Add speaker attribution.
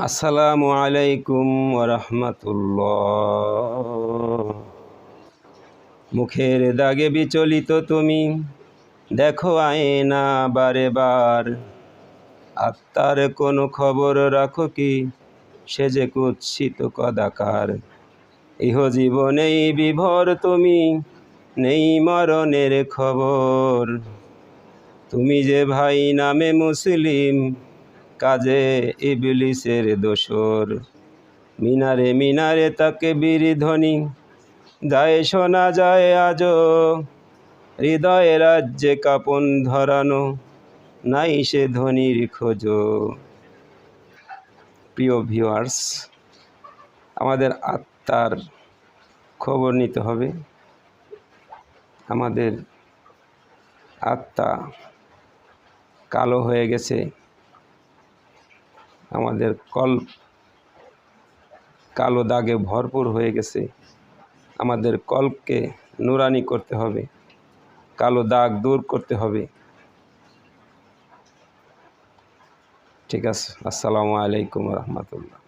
Speaker 1: আসসালামু আলাইকুম ওয়া রাহমাতুল্লাহ। মুখের দাগে বিচলিত তুমি, দেখো আয়না বারে বার। আত্মার কোনো খবর রাখো কি, সে যে কুৎসিত কদাকার। ইহজীবনেই বিভোর তুমি, নেই মরণের খবর। তুমি যে ভাই নামে মুসলিম, কাজে ইবলিসের দোসর। মিনারে মিনারে তাকবীর ধ্বনি যায়, শোনা যায় আজও। হৃদয়ে রাজ্যে কাঁপন ধরানো, নাই সে ধ্বনির খোঁজো। প্রিয় ভিউয়ার্স, আমাদের আত্মার খবর নিতে হবে। আমাদের আত্মা কালো হয়ে গেছে, আমাদের কল্প কালো দাগে ভরপুর হয়ে গেছে। আমাদের কল্পকে নুরানি করতে হবে, কালো দাগ দূর করতে হবে। ঠিক আছে, আসসালামু আলাইকুম রহমতুল্লাহ।